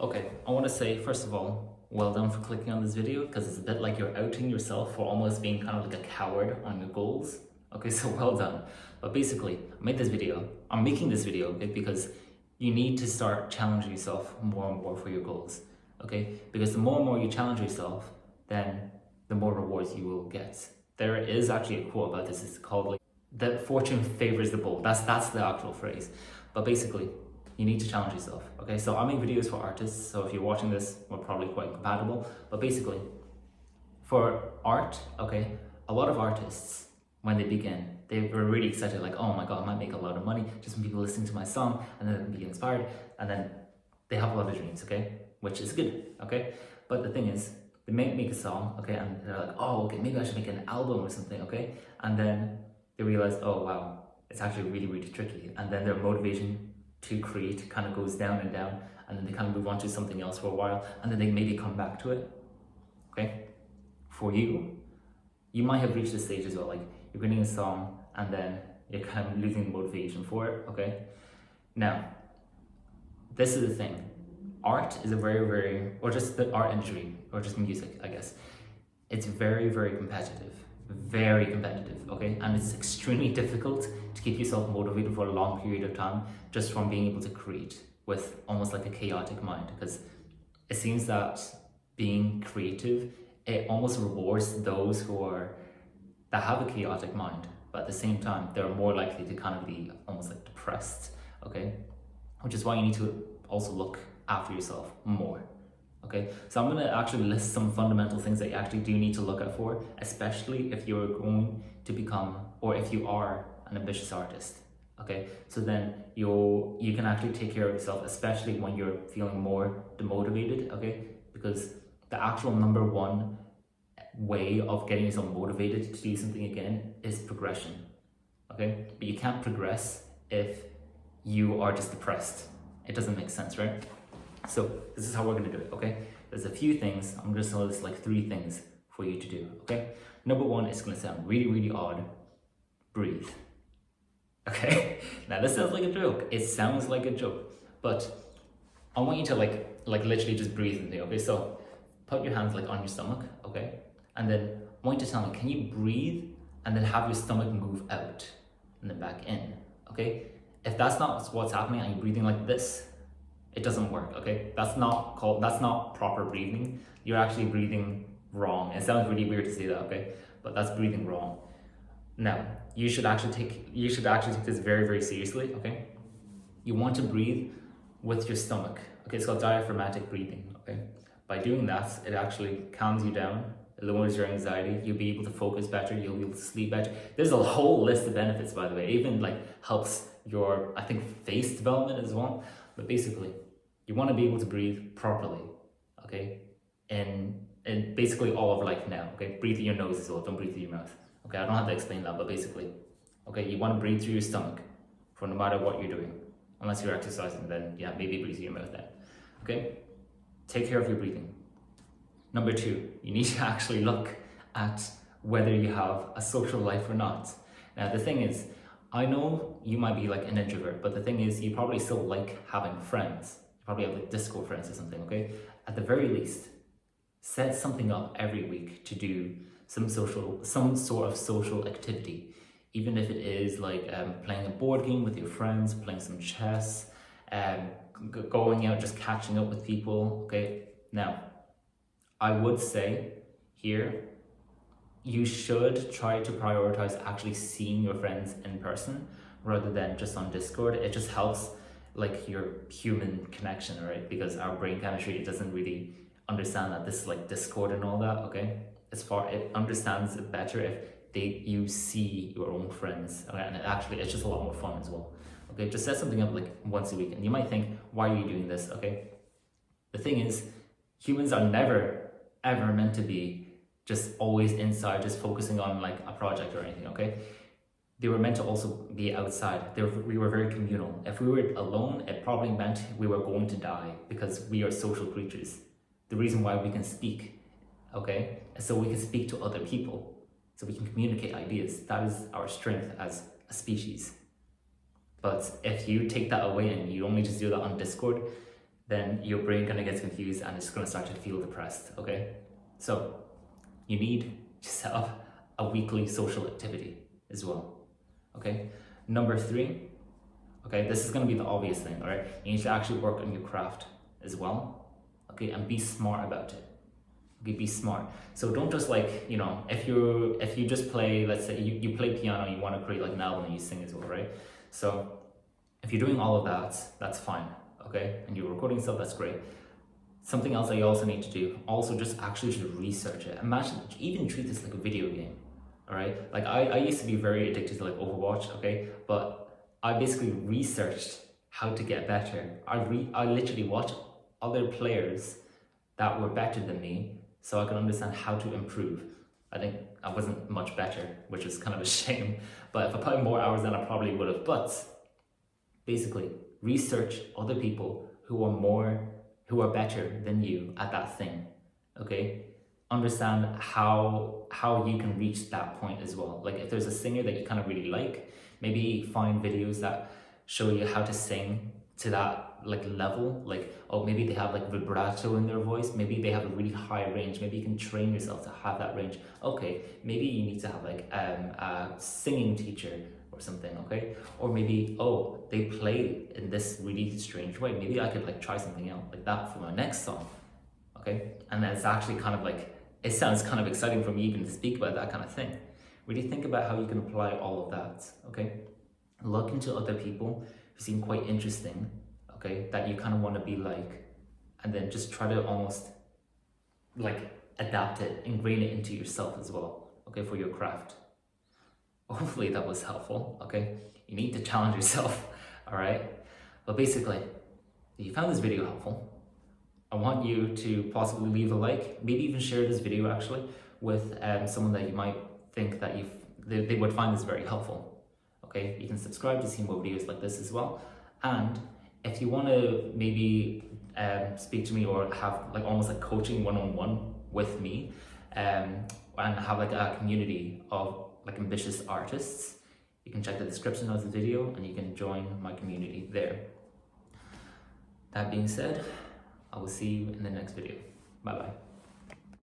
Okay, I want to say, first of all, well done for clicking on this video because it's a bit like you're outing yourself for almost being kind of like a coward on your goals. Okay, so well done. But basically, I'm making this video okay, because you need to start challenging yourself more and more for your goals. Okay, because the more and more you challenge yourself, then the more rewards you will get. There is actually a quote about this, it's called like, that fortune favors the bold. That's the actual phrase. But basically, you need to challenge yourself. Okay, so I make videos for artists, so if you're watching this, we're probably quite compatible. But basically, for art, okay, a lot of artists, when they begin, they were really excited, like, oh my god, I might make a lot of money just from people listening to my song, and then be inspired, and then they have a lot of dreams, okay, which is good, okay. But the thing is, they may make a song, okay, and they're like, oh, okay, maybe I should make an album or something, okay, and then they realize, oh wow, it's actually really, really tricky, and then their motivation to create kind of goes down, and then they kind of move on to something else for a while, and then they maybe come back to it, okay. For you, you might have reached this stage as well, like you're creating a song and then you're kind of losing the motivation for it, okay. Now, this is the thing, art is a very, or just the art industry, or just music, I guess, it's very competitive, okay, and it's extremely difficult to keep yourself motivated for a long period of time just from being able to create with almost like a chaotic mind, because it seems that being creative, it almost rewards those that have a chaotic mind, but at the same time they're more likely to kind of be almost like depressed, okay, which is why you need to also look after yourself more. Okay, so I'm going to actually list some fundamental things that you actually do need to look out for, especially if you're going to become, or if you are an ambitious artist. Okay, so then you can actually take care of yourself, especially when you're feeling more demotivated. Okay, because the actual number one way of getting yourself motivated to do something again is progression. Okay, but you can't progress if you are just depressed. It doesn't make sense, right? So this is how we're gonna do it, okay? There's a few things, I'm just gonna list like 3 things for you to do, okay? Number 1 is gonna sound really odd. Breathe. Okay? Now this sounds like a joke. It sounds like a joke, but I want you to like literally just breathe with me, okay? So put your hands like on your stomach, okay? And then I want you to tell me, can you breathe and then have your stomach move out and then back in, okay? If that's not what's happening and you're breathing like this, it doesn't work, okay? That's not proper breathing. You're actually breathing wrong. It sounds really weird to say that, okay? But that's breathing wrong. Now, you should actually take this very seriously, okay? You want to breathe with your stomach. Okay, it's called diaphragmatic breathing, okay? By doing that, it actually calms you down, it lowers your anxiety, you'll be able to focus better, you'll be able to sleep better. There's a whole list of benefits, by the way. It even like helps your, I think, face development as well. But basically, you want to be able to breathe properly, okay? And basically all of life now, okay? Breathe through your nose as well, don't breathe through your mouth. Okay, I don't have to explain that, but basically, okay, you want to breathe through your stomach for no matter what you're doing. Unless you're exercising, then yeah, maybe breathe through your mouth then, okay? Take care of your breathing. Number 2, you need to actually look at whether you have a social life or not. Now, the thing is, I know you might be like an introvert, but the thing is, you probably still like having friends. You probably have like Discord friends or something, okay? At the very least, set something up every week to do some sort of social activity. Even if it is like playing a board game with your friends, playing some chess, going out, just catching up with people, okay? Now, I would say here, you should try to prioritize actually seeing your friends in person rather than just on Discord. It just helps like your human connection, right? Because our brain chemistry, it doesn't really understand that this is like Discord and all that, okay? It understands it better if you see your own friends, okay? And it's just a lot more fun as well, okay? Just set something up like once a week, and you might think, why are you doing this, okay? The thing is, humans are never ever meant to be just always inside, just focusing on like a project or anything, okay? They were meant to also be outside. We were very communal. If we were alone, it probably meant we were going to die, because we are social creatures. The reason why we can speak, okay, is so we can speak to other people, so we can communicate ideas. That is our strength as a species. But if you take that away and you only just do that on Discord, then your brain kind of gets confused and it's going to start to feel depressed, okay? So you need to set up a weekly social activity as well, okay? Number 3, okay, this is going to be the obvious thing, all right? You need to actually work on your craft as well, okay? And be smart about it. Okay, be smart. So don't just like, you know, if you just play, let's say you play piano and you want to create like an album and you sing as well, right? So if you're doing all of that, that's fine, okay? And you're recording stuff, that's great. Something else that you also need to do, also just actually should research it. Imagine, even treat this like a video game, all right? Like I used to be very addicted to like Overwatch, okay? But I basically researched how to get better. I literally watched other players that were better than me so I could understand how to improve. I think I wasn't much better, which is kind of a shame. But if I put in more hours, then I probably would have. But basically, research other people who are better than you at that thing. Okay? Understand how you can reach that point as well. Like if there's a singer that you kind of really like, maybe find videos that show you how to sing to that like level, like, oh, maybe they have like vibrato in their voice, maybe they have a really high range, maybe you can train yourself to have that range. Okay, maybe you need to have like a singing teacher or something, okay? Or maybe, oh, they play in this really strange way, maybe I could like try something else like that for my next song, okay? And it's actually kind of like, it sounds kind of exciting for me even to speak about that kind of thing. Really think about how you can apply all of that, okay? Look into other people who seem quite interesting, okay, that you kind of want to be like, and then just try to almost like adapt it, ingrain it into yourself as well, okay, for your craft. Hopefully that was helpful, okay? You need to challenge yourself, all right? But basically, if you found this video helpful, I want you to possibly leave a like, maybe even share this video actually with someone that you might think that they would find this very helpful, okay? You can subscribe to see more videos like this as well. And if you want to maybe speak to me or have like almost like coaching one-on-one with me and have like a community of like ambitious artists, you can check the description of the video and you can join my community there. That being said, I will see you in the next video. Bye bye.